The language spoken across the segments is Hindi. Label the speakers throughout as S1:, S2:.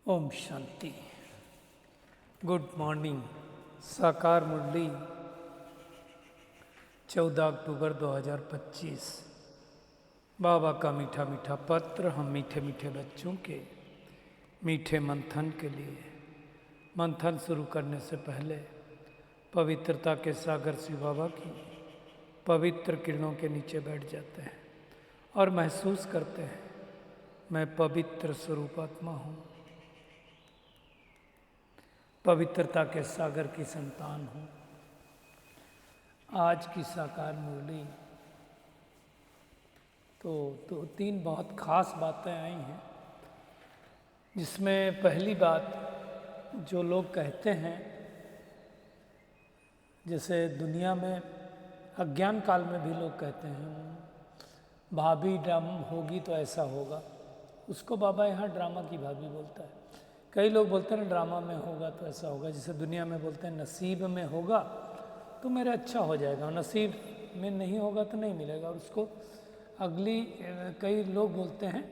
S1: ओम शांति। Good morning. साकार मुरली 14 अक्टूबर 2025। बाबा का मीठा मीठा पत्र हम मीठे मीठे बच्चों के मीठे मंथन के लिए। मंथन शुरू करने से पहले पवित्रता के सागर शिव बाबा की पवित्र किरणों के नीचे बैठ जाते हैं और महसूस करते हैं मैं पवित्र स्वरूपात्मा हूँ, पवित्रता के सागर की संतान हूँ। आज की साकार मुरली तो तीन बहुत खास बातें आई हैं, जिसमें पहली बात जो लोग कहते हैं, जैसे दुनिया में अज्ञान काल में भी लोग कहते हैं भाभी ड्रामा होगी तो ऐसा होगा, उसको बाबा यहाँ ड्रामा की भाभी बोलता है। कई लोग बोलते हैं ड्रामा में होगा तो ऐसा होगा, जैसे दुनिया में बोलते हैं नसीब में होगा तो मेरा अच्छा हो जाएगा, और नसीब में नहीं होगा तो नहीं मिलेगा, और उसको अगली कई लोग बोलते हैं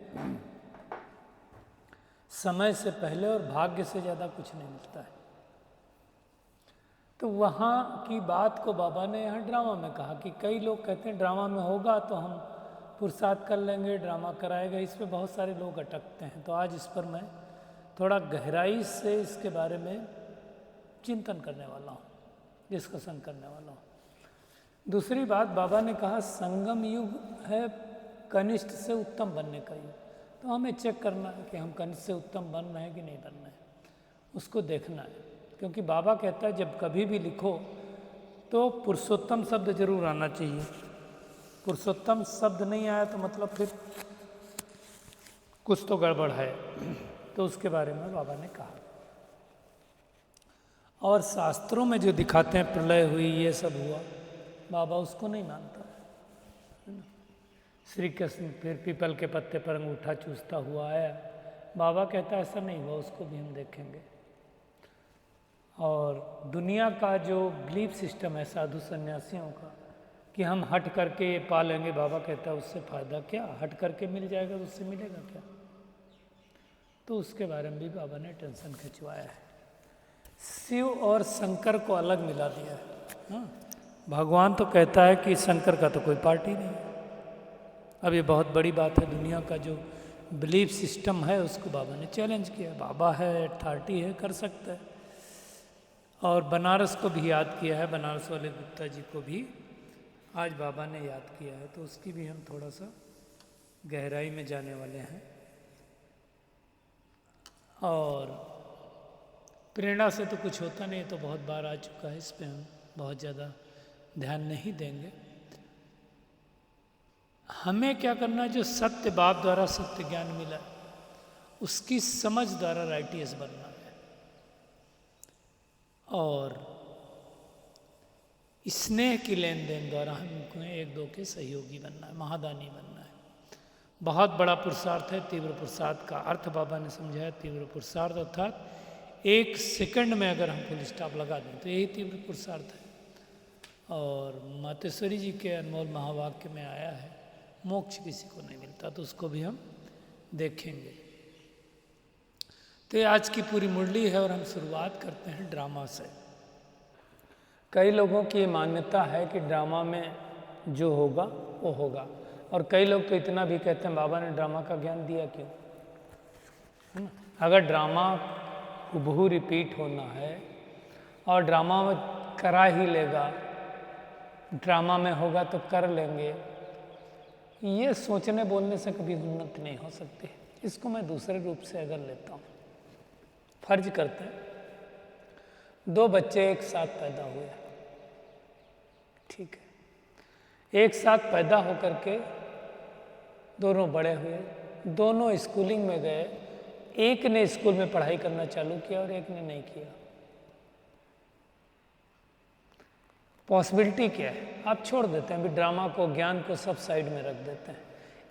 S1: समय से पहले और भाग्य से ज़्यादा कुछ नहीं मिलता है। तो वहाँ की बात को बाबा ने यहाँ ड्रामा में कहा कि कई लोग कहते हैं ड्रामा में होगा तो हम पुरुषार्थ कर लेंगे, ड्रामा कराएगा। इस पे बहुत सारे लोग अटकते हैं, तो आज इस पर मैं थोड़ा गहराई से इसके बारे में चिंतन करने वाला हूँ, डिस्कशन करने वाला हूँ। दूसरी बात, बाबा ने कहा संगम युग है कनिष्ठ से उत्तम बनने का युग, तो हमें चेक करना है कि हम कनिष्ठ से उत्तम बन रहे हैं कि नहीं बन रहे हैं, उसको देखना है। क्योंकि बाबा कहता है जब कभी भी लिखो तो पुरुषोत्तम शब्द जरूर आना चाहिए। पुरुषोत्तम शब्द नहीं आया तो मतलब फिर कुछ तो गड़बड़ है, तो उसके बारे में बाबा ने कहा। और शास्त्रों में जो दिखाते हैं प्रलय हुई, ये सब हुआ, बाबा उसको नहीं मानता है ना। श्री कृष्ण फिर पीपल के पत्ते पर अंगूठा चूसता हुआ आया, बाबा कहता है ऐसा नहीं हुआ, उसको भी हम देखेंगे। और दुनिया का जो बिलीफ सिस्टम है साधु सन्यासियों का कि हम हट करके ये पा लेंगे, बाबा कहता है उससे फ़ायदा क्या, हट करके मिल जाएगा तो उससे मिलेगा क्या। तो उसके बारे में भी बाबा ने टेंशन खिंचवाया है। शिव और शंकर को अलग मिला दिया है। हाँ, भगवान तो कहता है कि शंकर का तो कोई पार्टी नहीं है। अब ये बहुत बड़ी बात है, दुनिया का जो बिलीफ सिस्टम है उसको बाबा ने चैलेंज किया। बाबा है, अथॉरिटी है, कर सकता है। और बनारस को भी याद किया है, बनारस वाले गुप्ता जी को भी आज बाबा ने याद किया है, तो उसकी भी हम थोड़ा सा गहराई में जाने वाले हैं। और प्रेरणा से तो कुछ होता नहीं, तो बहुत बार आ चुका है, इस पे हम बहुत ज़्यादा ध्यान नहीं देंगे। हमें क्या करना है, जो सत्य बाप द्वारा सत्य ज्ञान मिला है उसकी समझ द्वारा राइटियस बनना है, और स्नेह की लेन देन द्वारा हमको एक दो के सहयोगी बनना है, महादानी बनना है। बहुत बड़ा पुरुषार्थ है तीव्र पुरुषार्थ का अर्थ बाबा ने समझाया। तीव्र पुरुषार्थ अर्थात एक सेकंड में अगर हम फुल स्टॉप लगा दें तो यही तीव्र पुरुषार्थ है। और मातेश्वरी जी के अनमोल महावाक्य में आया है मोक्ष किसी को नहीं मिलता, तो उसको भी हम देखेंगे। तो ये आज की पूरी मुरली है और हम शुरुआत करते हैं ड्रामा से। कई लोगों की मान्यता है कि ड्रामा में जो होगा वो होगा, और कई लोग तो इतना भी कहते हैं बाबा ने ड्रामा का ज्ञान दिया क्यों, है ना। अगर ड्रामा हुबहू रिपीट होना है और ड्रामा में करा ही लेगा, ड्रामा में होगा तो कर लेंगे, ये सोचने बोलने से कभी उन्नति नहीं हो सकती। इसको मैं दूसरे रूप से अगर लेता हूँ, फर्ज करते हैं दो बच्चे एक साथ पैदा हुए, ठीक है, एक साथ पैदा होकर के दोनों बड़े हुए, दोनों स्कूलिंग में गए, एक ने स्कूल में पढ़ाई करना चालू किया और एक ने नहीं किया। पॉसिबिलिटी क्या है, आप छोड़ देते हैं, अभी ड्रामा को ज्ञान को सब साइड में रख देते हैं।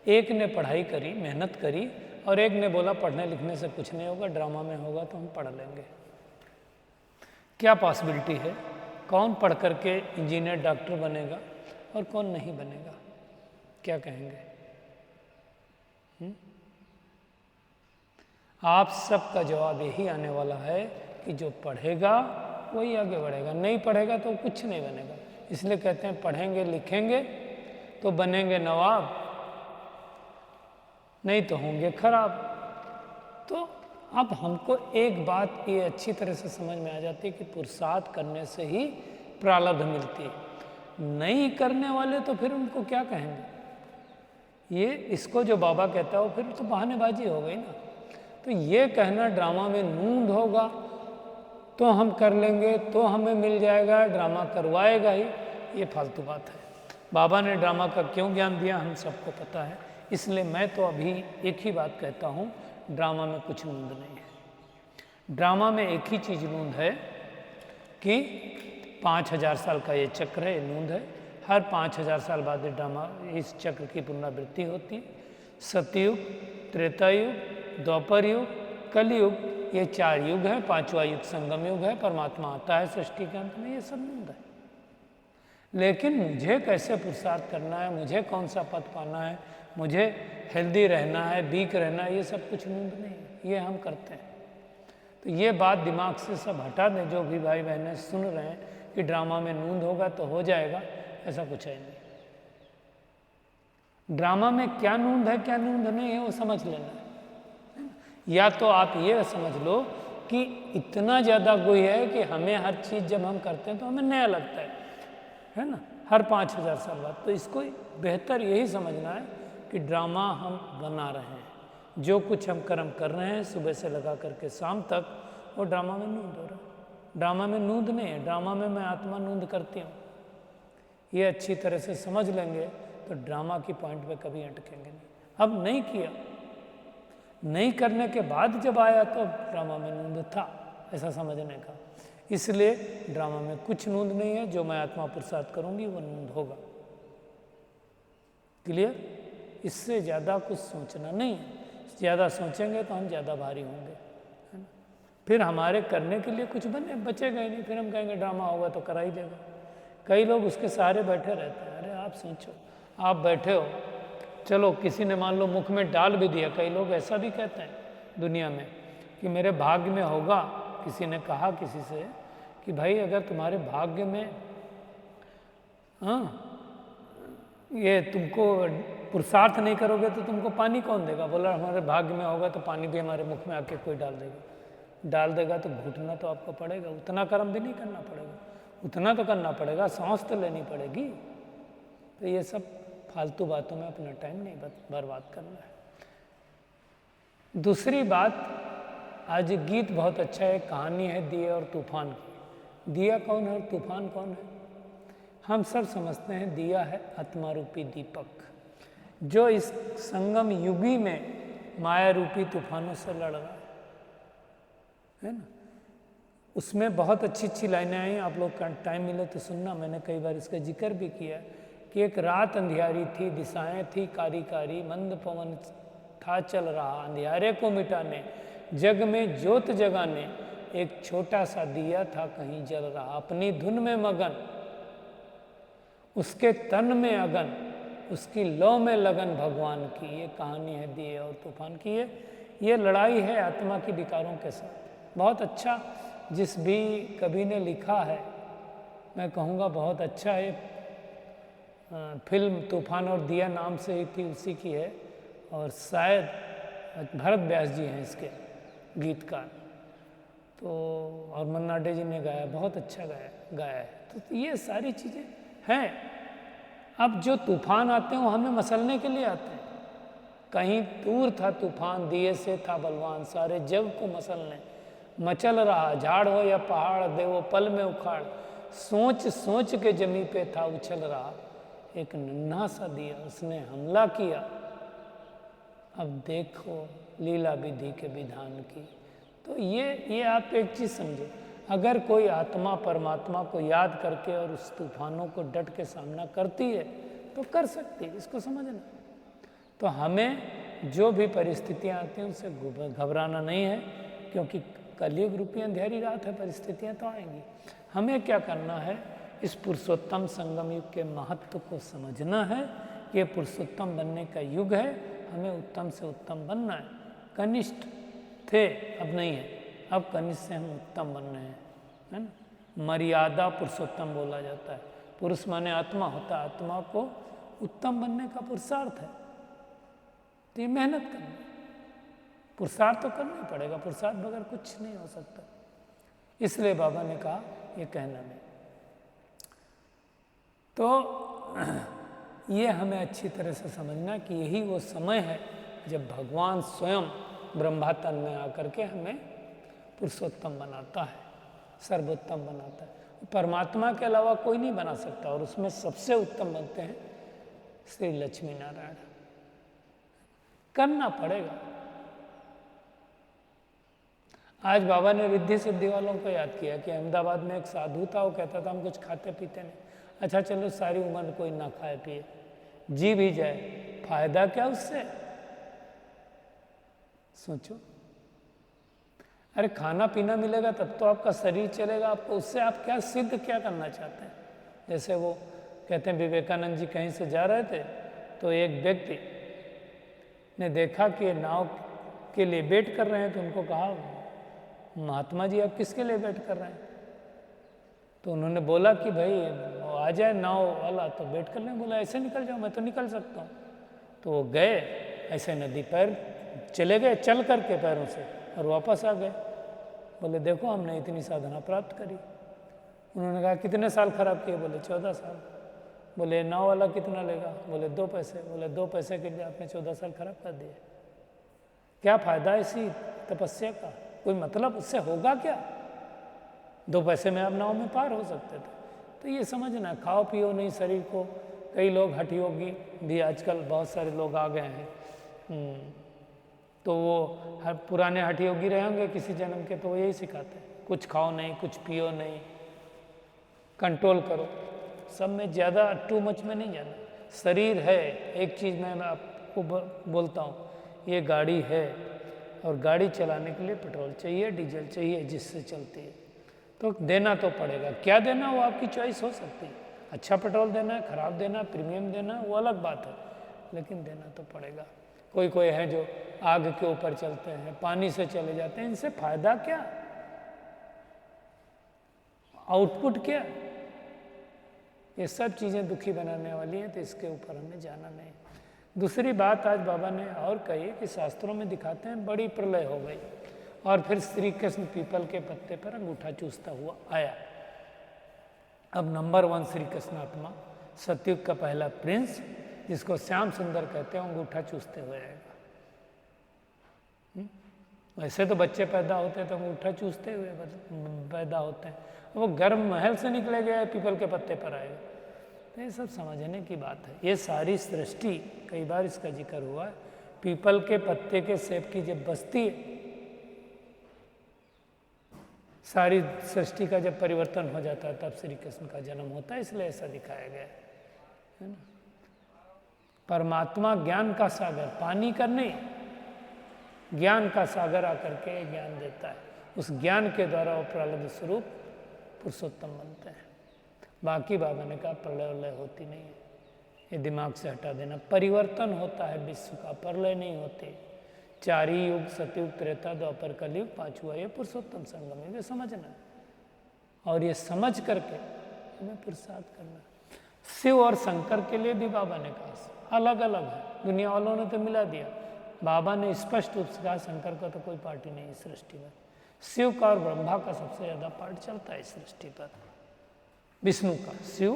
S1: एक ने पढ़ाई करी, मेहनत करी, और एक ने बोला पढ़ने लिखने से कुछ नहीं होगा, ड्रामा में होगा तो हम पढ़ लेंगे। क्या पॉसिबिलिटी है, कौन पढ़ करके इंजीनियर डॉक्टर बनेगा और कौन नहीं बनेगा, क्या कहेंगे? आप सबका जवाब यही आने वाला है कि जो पढ़ेगा वही आगे बढ़ेगा, नहीं पढ़ेगा तो कुछ नहीं बनेगा। इसलिए कहते हैं पढ़ेंगे लिखेंगे तो बनेंगे नवाब, नहीं तो होंगे खराब। तो अब हमको एक बात ये अच्छी तरह से समझ में आ जाती है कि पुरुषार्थ करने से ही प्रारब्ध मिलती है, नहीं करने वाले तो फिर उनको क्या कहेंगे। ये इसको जो बाबा कहता है वो फिर तो बहानेबाजी हो गई ना। तो ये कहना ड्रामा में नूंद होगा तो हम कर लेंगे तो हमें मिल जाएगा, ड्रामा करवाएगा ही, ये फालतू बात है। बाबा ने ड्रामा का क्यों ज्ञान दिया हम सबको पता है। इसलिए मैं तो अभी एक ही बात कहता हूँ, ड्रामा में कुछ नूंद नहीं है। ड्रामा में एक ही चीज़ नूंद है कि 5000 साल का ये चक्र है, नूंद है। हर 5000 साल बाद ये ड्रामा, इस चक्र की पुनरावृत्ति होती है। सतयुग, त्रेता युग, द्वापर युग, कलयुग, ये 4 युग है। 5वां युग संगम युग है, परमात्मा आता है सृष्टि के अंत में, ये सब नूंद है। लेकिन मुझे कैसे पुरुषार्थ करना है, मुझे कौन सा पद पाना है, मुझे हेल्दी रहना है, वीक रहना है, ये सब कुछ नूंद नहीं है, ये हम करते हैं। तो ये बात दिमाग से सब हटा दें, जो भी भाई बहनें सुन रहे हैं कि ड्रामा में नूंद होगा तो हो जाएगा, ऐसा कुछ है नहीं। ड्रामा में क्या नूंद है क्या नूंद नहीं है वो समझ लेना है। या तो आप ये समझ लो कि इतना ज़्यादा कोई है कि हमें हर चीज़ जब हम करते हैं तो हमें नया लगता है ना, हर 5000 साल बाद। तो इसको बेहतर यही समझना है कि ड्रामा हम बना रहे हैं, जो कुछ हम कर्म कर रहे हैं सुबह से लगा करके शाम तक, वो ड्रामा में नूंद हो रहा है। ड्रामा में नूंद नहीं है, ड्रामा में मैं आत्मा नूंद करती हूँ। ये अच्छी तरह से समझ लेंगे तो ड्रामा की पॉइंट पे कभी अटकेंगे नहीं। अब नहीं किया, नहीं करने के बाद जब आया तो ड्रामा में नूंद था, ऐसा समझने का। इसलिए ड्रामा में कुछ नूंद नहीं है, जो मैं आत्मा पुरुषार्थ करूंगी वो नूंद होगा। क्लियर? इससे ज़्यादा कुछ सोचना नहीं है। ज़्यादा सोचेंगे तो हम ज़्यादा भारी होंगे, है ना। फिर हमारे करने के लिए कुछ बचेगा ही नहीं, फिर हम कहेंगे ड्रामा होगा तो करा ही देगा। कई लोग उसके सहारे बैठे रहते हैं। अरे आप सोचो, आप बैठे हो, चलो किसी ने मान लो मुख में डाल भी दिया। कई लोग ऐसा भी कहते हैं दुनिया में कि मेरे भाग्य में होगा। किसी ने कहा किसी से कि भाई अगर तुम्हारे भाग्य में ये तुमको पुरुषार्थ नहीं करोगे तो तुमको पानी कौन देगा। बोला हमारे भाग्य में होगा तो पानी भी हमारे मुख में आके कोई डाल देगा तो घुटना तो आपको पड़ेगा। उतना कर्म भी नहीं करना पड़ेगा, उतना तो करना पड़ेगा, सांस तो लेनी पड़ेगी। तो ये सब फालतू बातों में अपना टाइम नहीं बर्बाद करना है। दूसरी बात, आज गीत बहुत अच्छा है, कहानी है दिए और तूफान की। दिया कौन है और तूफान कौन है? हम सब समझते हैं दिया है आत्मा रूपी दीपक, जो इस संगम युगी में माया रूपी तूफानों से लड़ रहा है ना। उसमें बहुत अच्छी अच्छी लाइनें आई, आप लोग का टाइम मिले तो सुनना। मैंने कई बार इसका जिक्र भी किया कि एक रात अंधियारी थी, दिशाएं थी कारी कारी, मंद पवन था चल रहा अंधियारे को मिटाने, जग में ज्योत जगाने, एक छोटा सा दिया था कहीं जल रहा, अपनी धुन में मगन, उसके तन में अगन, उसकी लौ में लगन भगवान की। ये कहानी है दिए और तूफान की। ये लड़ाई है आत्मा की विकारों के साथ। बहुत अच्छा, जिस भी कवि ने लिखा है, मैं कहूँगा बहुत अच्छा है। फिल्म तूफान और दिया नाम से ही थी, उसी की है, और शायद भरत व्यास जी हैं इसके गीतकार। तो और मन्ना डे जी ने गाया, बहुत अच्छा गाया है। तो ये सारी चीज़ें हैं। अब जो तूफान आते हैं वो हमें मसलने के लिए आते हैं। कहीं दूर था तूफान, दिए से था बलवान, सारे जग को मसलने मचल रहा, झाड़ हो या पहाड़ दे वो पल में उखाड़, सोच सोच के जमी पे था उछल रहा, एक नन्हा सा दिया उसने हमला किया, अब देखो लीला विधि के विधान की। तो ये आप एक चीज़ समझो, अगर कोई आत्मा परमात्मा को याद करके और उस तूफानों को डट के सामना करती है तो कर सकती है, इसको समझना। तो हमें जो भी परिस्थितियाँ आती हैं उनसे घबराना नहीं है, क्योंकि कलयुग रूपी अंधेरी रात है, परिस्थितियाँ तो आएंगी। हमें क्या करना है, इस पुरुषोत्तम संगम युग के महत्व को समझना है। ये पुरुषोत्तम बनने का युग है, हमें उत्तम से उत्तम बनना है। कनिष्ठ थे, अब नहीं है। अब कनिष्ठ से हम उत्तम बन रहे हैं, है ना। मर्यादा पुरुषोत्तम बोला जाता है। पुरुष माने आत्मा होता है, आत्मा को उत्तम बनने का पुरुषार्थ है। तो ये मेहनत करना, पुरुषार्थ तो करना ही पड़ेगा, पुरुषार्थ बगैर कुछ नहीं हो सकता। इसलिए बाबा ने कहा ये कहना नहीं। तो ये हमें अच्छी तरह से समझना कि यही वो समय है जब भगवान स्वयं ब्रह्मातन में आकर के हमें पुरुषोत्तम बनाता है, सर्वोत्तम बनाता है। परमात्मा के अलावा कोई नहीं बना सकता, और उसमें सबसे उत्तम बनते हैं श्री लक्ष्मी नारायण। करना पड़ेगा। आज बाबा ने रिद्धि सिद्धि वालों को याद किया कि अहमदाबाद में एक साधु था, वो कहता था हम कुछ खाते पीते नहीं। अच्छा चलो सारी उम्र कोई ना खाए पिए, जी भी जाए, फायदा क्या उससे? सोचो, अरे खाना पीना मिलेगा तब तो आपका शरीर चलेगा, आपको उससे आप क्या सिद्ध क्या करना चाहते हैं? जैसे वो कहते हैं विवेकानंद जी कहीं से जा रहे थे, तो एक व्यक्ति ने देखा कि नाव के लिए वेट कर रहे हैं, तो उनको कहा महात्मा जी आप किसके लिए वेट कर रहे हैं? तो उन्होंने बोला कि भाई वो आ जाए नाव वाला तो वेट कर लें। बोला ऐसे निकल जाओ, मैं तो निकल सकता हूँ। तो वो गए ऐसे नदी पैर चले गए, चल करके पैरों से, और वापस आ गए। बोले देखो हमने इतनी साधना प्राप्त करी। उन्होंने कहा कितने साल खराब किए? बोले 14 साल। बोले नाव वाला कितना लेगा? बोले 2 पैसे। बोले 2 पैसे के लिए आपने 14 साल खराब कर दिए। क्या फायदा इसी तपस्या का? कोई मतलब उससे होगा क्या? 2 पैसे में आप नाव में पार हो सकते थे। तो ये समझना, खाओ पियो नहीं शरीर को। कई लोग हठ योगी भी आजकल बहुत सारे लोग आ गए हैं, तो वो पुराने हठ योगी रहेंगे किसी जन्म के, तो वो यही सिखाते हैं कुछ खाओ नहीं, कुछ पियो नहीं, कंट्रोल करो। सब में ज़्यादा टू मच में नहीं जाना। शरीर है, एक चीज़ मैं आपको बोलता हूँ, ये गाड़ी है और गाड़ी चलाने के लिए पेट्रोल चाहिए, डीजल चाहिए, जिससे चलती है। तो देना तो पड़ेगा। क्या देना वो आपकी चॉइस हो सकती है। अच्छा पेट्रोल देना है, खराब देना है, प्रीमियम देना है, वो अलग बात है, लेकिन देना तो पड़ेगा। कोई कोई है जो आग के ऊपर चलते हैं, पानी से चले जाते हैं, इनसे फायदा क्या? आउटपुट क्या? ये सब चीज़ें दुखी बनाने वाली हैं, तो इसके ऊपर हमें जाना नहीं। दूसरी बात आज बाबा ने और कही कि शास्त्रों में दिखाते हैं बड़ी प्रलय हो गई, और फिर श्री कृष्ण पीपल के पत्ते पर अंगूठा चूसता हुआ आया। अब नंबर 1 श्री कृष्ण आत्मा, सतयुग का पहला प्रिंस, जिसको श्याम सुंदर कहते हैं, अंगूठा चूसते हुए आएगा। वैसे तो बच्चे पैदा होते हैं तो अंगूठा चूसते हुए पैदा होते हैं, वो गर्म महल से निकले गए पीपल के पत्ते पर आएगा। तो ये सब समझने की बात है। ये सारी सृष्टि, कई बार इसका जिक्र हुआ है, पीपल के पत्ते के सेब की जब बस्ती है, सारी सृष्टि का जब परिवर्तन हो जाता है तब श्री कृष्ण का जन्म होता है, इसलिए ऐसा दिखाया गया है ना। परमात्मा ज्ञान का सागर, पानी का नहीं, ज्ञान का सागर आकर के ज्ञान देता है। उस ज्ञान के द्वारा वो प्रलय स्वरूप पुरुषोत्तम बनते हैं। बाकी बाबा ने कहा प्रलय वलय होती नहीं है, ये दिमाग से हटा देना। परिवर्तन होता है विश्व का, प्रलय नहीं होते। 4 ही युग, सतयुग, त्रेता, द्वापर, कलयुग, 5वां ये पुरुषोत्तम संगम है, ये समझना। और ये समझ करके हमें पुरुषार्थ करना। शिव और शंकर के लिए भी बाबा ने कहा अलग अलग है, दुनिया वालों ने तो मिला दिया। बाबा ने स्पष्ट रूप से कहा शंकर का तो कोई पार्टी नहीं इस सृष्टि में। शिव का और ब्रह्मा का सबसे ज़्यादा पार्ट चलता है इस सृष्टि पर। विष्णु का, शिव,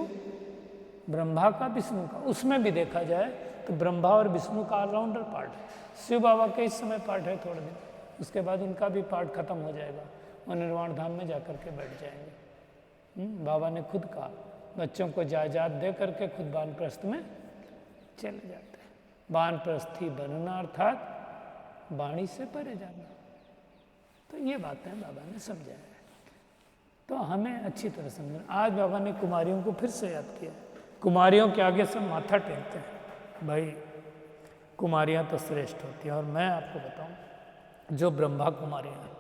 S1: ब्रह्मा का, विष्णु का। उसमें भी देखा जाए तो ब्रह्मा और विष्णु का ऑलराउंडर पार्ट है। शिव बाबा के इस समय पार्ट है थोड़े दिन, उसके बाद उनका भी पार्ट खत्म हो जाएगा और निर्वाण धाम में जाकर के बैठ जाएंगे। बाबा ने खुद कहा बच्चों को जायदाद दे करके खुद वानप्रस्थ में चले जाते हैं। वानप्रस्थी बनना अर्थात वाणी से परे जाना। तो ये बातें बाबा ने समझाया है, तो हमें अच्छी तरह समझना। आज बाबा ने कुमारियों को फिर से याद किया। कुमारियों के आगे सब माथा टेकते हैं, भाई कुमारियाँ तो श्रेष्ठ होती हैं। और मैं आपको बताऊं, जो ब्रह्मा कुमारियाँ हैं,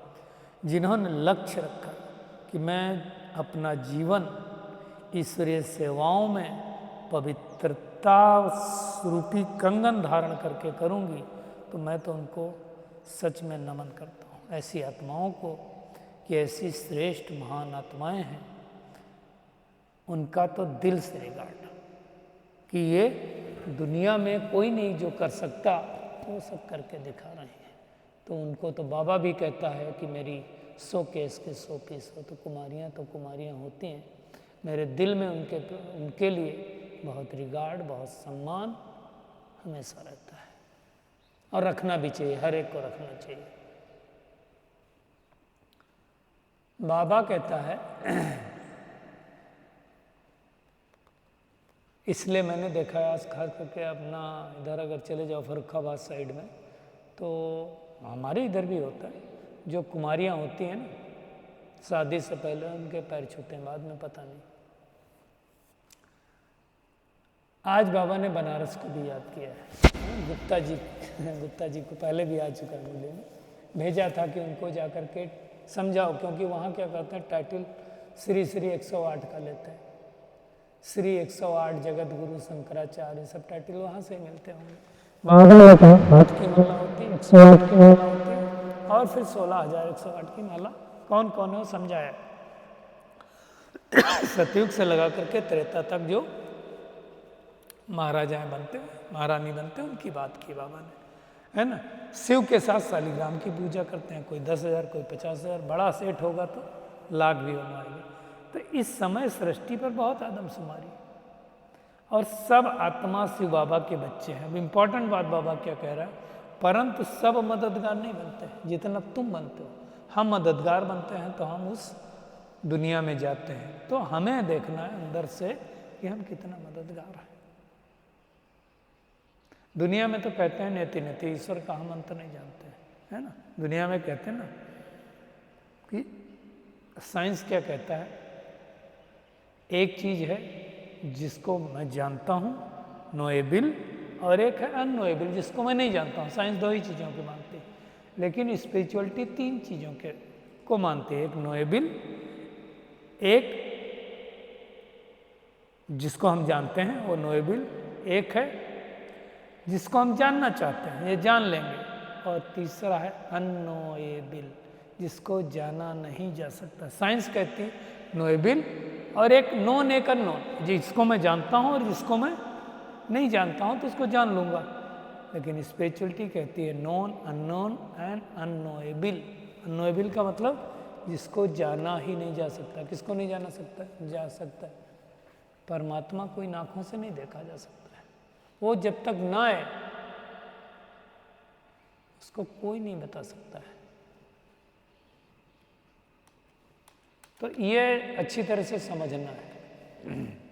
S1: जिन्होंने लक्ष्य रखा कि मैं अपना जीवन ईश्वरीय सेवाओं में पवित्रता रूपी कंगन धारण करके करूंगी, तो मैं तो उनको सच में नमन करता हूँ। ऐसी आत्माओं को कि ऐसी श्रेष्ठ महान आत्माएं हैं, उनका तो दिल से रिगार्ड कि ये दुनिया में कोई नहीं जो कर सकता, वो सब करके दिखा रहे हैं। तो उनको तो बाबा भी कहता है कि मेरी 100 केस के 100 पीस हो। तो कुमारियाँ होती हैं। मेरे दिल में उनके लिए बहुत रिगार्ड, बहुत सम्मान हमेशा रहता है, और रखना भी चाहिए, हर एक को रखना चाहिए। बाबा कहता है इसलिए मैंने देखा है आज खास करके अपना इधर अगर चले जाओ फर्रुखाबाद साइड में, तो हमारे इधर भी होता है, जो कुमारियाँ होती हैं ना, शादी से पहले उनके पैर छूते हैं, बाद में पता नहीं। आज बाबा ने बनारस को भी याद किया है। गुप्ता जी को पहले भी आ चुका है, मुझे भेजा था कि उनको जाकर के समझाओ, क्योंकि वहाँ क्या करते हैं, टाइटल श्री 108 का लेते हैं। श्री 108 जगत गुरु शंकराचार्य, सब टाइटल वहाँ से मिलते होंगे। हाथ की माला होती है, 108 की माला होती है, और फिर 16,108 की माला कौन कौन है वो समझाया। सतयुग से लगा करके त्रेता तक जो महाराजाएं बनते, महारानी बनते, उनकी बात की बाबा ने, है ना। शिव के साथ शालिग्राम की पूजा करते हैं, कोई 10,000, कोई 50,000, बड़ा सेठ होगा तो लाख भी बनवाएंगे। तो इस समय सृष्टि पर बहुत आदमशुमारी, और सब आत्मा शिव बाबा के बच्चे हैं। अब इम्पॉर्टेंट बात बाबा क्या कह रहा है, परंतु सब मददगार नहीं बनते, जितना तुम बनते हो। हम मददगार बनते हैं तो हम उस दुनिया में जाते हैं। तो हमें देखना है अंदर से कि हम कितना मददगार हैं। दुनिया में तो कहते हैं नेति नेति, ईश्वर का हम अंत नहीं जानते हैं, है ना। दुनिया में कहते हैं ना कि साइंस क्या कहता है, एक चीज है जिसको मैं जानता हूँ, नोएबल, और एक है अननोएबल, जिसको मैं नहीं जानता हूँ। साइंस 2 ही चीज़ों को मानती है, लेकिन स्पिरिचुअलिटी 3 चीज़ों के को मानती है। एक नोएबल, एक जिसको हम जानते हैं वो नोएबल, एक है जिसको हम जानना चाहते हैं, ये जान लेंगे, और तीसरा है अननोएबल, जिसको जाना नहीं जा सकता। साइंस कहती है नोएबल, और एक नॉन, एक अननोन, जिसको मैं जानता हूँ और जिसको मैं नहीं जानता हूँ तो उसको जान लूँगा। लेकिन स्पिरिचुअलिटी कहती है non, unknown and unknowable. Unknowable का मतलब जिसको जाना ही नहीं जा सकता। किसको नहीं जाना सकता? जा सकता है परमात्मा को इन आँखों से नहीं देखा जा सकता है। वो जब तक ना आए उसको कोई नहीं बता सकता है। तो ये अच्छी तरह से समझना है।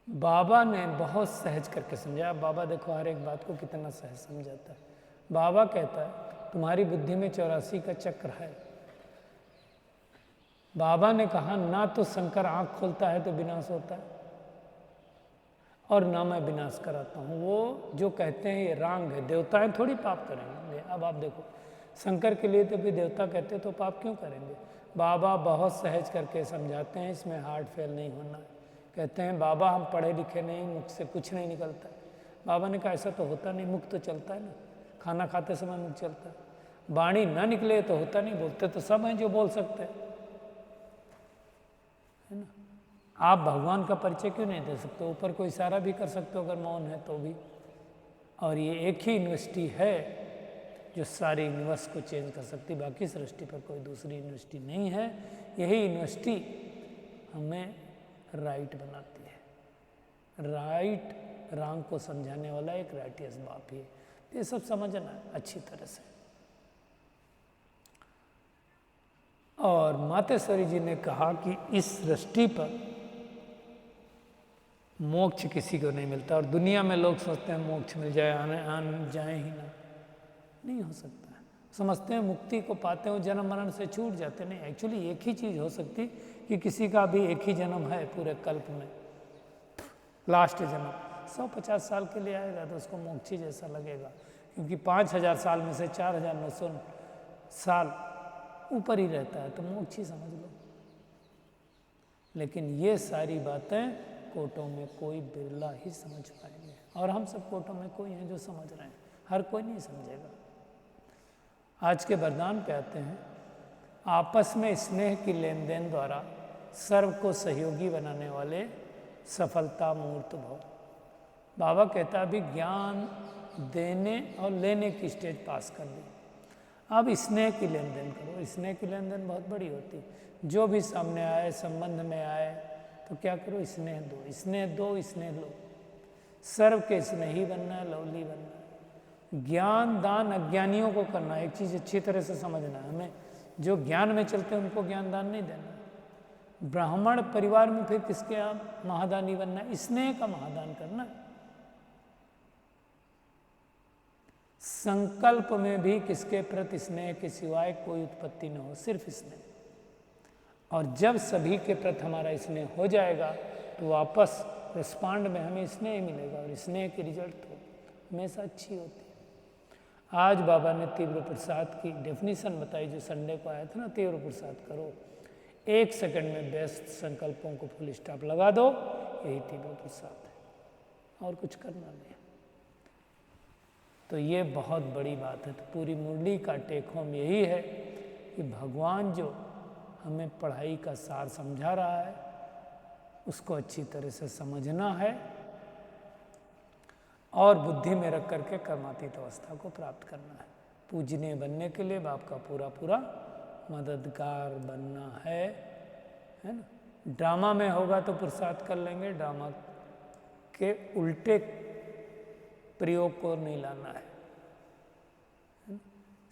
S1: बाबा ने बहुत सहज करके समझाया। बाबा देखो हर एक बात को कितना सहज समझाता है। बाबा कहता है तुम्हारी बुद्धि में 84 का चक्र है। बाबा ने कहा ना तो शंकर आंख खोलता है तो विनाश होता है, और ना मैं विनाश कराता हूँ। वो जो कहते हैं ये रांग है, देवताएं थोड़ी पाप करेंगे। अब आप देखो शंकर के लिए तो भी देवता कहते तो पाप क्यों करेंगे। बाबा बहुत सहज करके समझाते हैं, इसमें हार्ट फेल नहीं होना है। कहते हैं बाबा हम पढ़े लिखे नहीं, मुख से कुछ नहीं निकलता है। बाबा ने कहा ऐसा तो होता नहीं, मुख तो चलता है ना, खाना खाते समय मुख चलता है। वाणी ना निकले तो होता नहीं, बोलते तो सब हैं जो बोल सकते हैं, है ना। आप भगवान का परिचय क्यों नहीं दे सकते? ऊपर कोई इशारा भी कर सकते हो अगर मौन है तो भी। और ये एक ही यूनिवर्सिटी है जो सारी यूनिवर्स को चेंज कर सकती, बाकी सृष्टि पर कोई दूसरी यूनिवर्सिटी नहीं है। यही यूनिवर्सिटी हमें राइट बनाती है। राइट रॉन्ग को समझाने वाला एक राइटियस बाप ही है। ये सब समझना है अच्छी तरह से। और मातेश्वरी जी ने कहा कि इस सृष्टि पर मोक्ष किसी को नहीं मिलता। और दुनिया में लोग सोचते हैं मोक्ष मिल जाए, आने जाए ही ना, नहीं हो सकता है। समझते हैं मुक्ति को पाते हो जन्म मरण से छूट जाते, नहीं। एक्चुअली एक ही चीज़ हो सकती कि किसी का भी एक ही जन्म है पूरे कल्प में, लास्ट जन्म 150 साल के लिए आएगा तो उसको मोक्ष जैसा लगेगा, क्योंकि 5000 साल में से 4900 साल ऊपर ही रहता है, तो मोक्ष ही समझ लो। लेकिन ये सारी बातें कोटों में कोई बिरला ही समझ पाएंगे, और हम सब कोटों में कोई हैं जो समझ रहे हैं। हर कोई नहीं समझेगा। आज के वरदान पे आते हैं, आपस में स्नेह की लेन देन द्वारा सर्व को सहयोगी बनाने वाले सफलता मूर्त भव। बाबा कहता है अभी ज्ञान देने और लेने की स्टेज पास कर ली, अब स्नेह की लेन देन करो। स्नेह की लेन देन बहुत बड़ी होती है। जो भी सामने आए, संबंध में आए, तो क्या करो, स्नेह दो, स्नेह दो, स्नेह लो। सर्व के स्नेही बनना है, लवली बनना है। ज्ञान दान अज्ञानियों को करना है। एक चीज़ अच्छी तरह से समझना है हमें, जो ज्ञान में चलते हैं उनको ज्ञान दान नहीं देना। ब्राह्मण परिवार में फिर किसके यहाँ महादानी बनना है? स्नेह का महादान करना है। संकल्प में भी किसके प्रति स्नेह के सिवाय कोई उत्पत्ति न हो, सिर्फ स्नेह। और जब सभी के प्रति हमारा स्नेह हो जाएगा तो वापस रिस्पांड में हमें स्नेह मिलेगा, और स्नेह की रिजल्ट तो हमेशा अच्छी होती है। आज बाबा ने तीव्र प्रसाद की डेफिनेशन बताई, जो संडे को आया था ना, तीव्र प्रसाद करो, 1 सेकंड में बेस्ट संकल्पों को फुल स्टॉप लगा दो, यही तीव्र प्रसाद है, और कुछ करना नहीं। तो ये बहुत बड़ी बात है। तो पूरी मुरली का टेक होम यही है कि भगवान जो हमें पढ़ाई का सार समझा रहा है उसको अच्छी तरह से समझना है और बुद्धि में रख करके कर्मातीत अवस्था को प्राप्त करना है। पूजनीय बनने के लिए बाप का पूरा पूरा मददगार बनना है ना। ड्रामा में होगा तो प्रसाद कर लेंगे, ड्रामा के उल्टे प्रयोग को नहीं लाना है।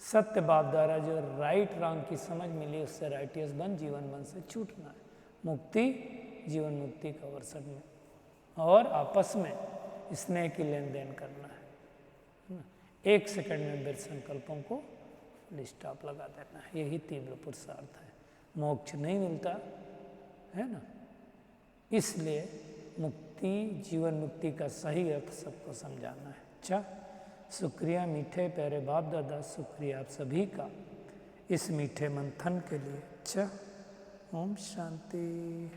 S1: सत्य बाप द्वारा जो राइट रॉन्ग की समझ मिली उससे राइटियस बन, जीवन बन से छूटना है। मुक्ति, जीवन मुक्ति का वर्षन में, और आपस में स्नेह की लेन देन करना है। 1 सेकंड में मेरे संकल्पों को स्टॉप लगा देना है, यही तीव्र पुरुषार्थ है। मोक्ष नहीं मिलता है ना, इसलिए मुक्ति, जीवन मुक्ति का सही अर्थ सबको समझाना है। अच्छा, शुक्रिया मीठे प्यारे बाप दादा, शुक्रिया आप सभी का इस मीठे मंथन के लिए। अच्छा, ओम शांति।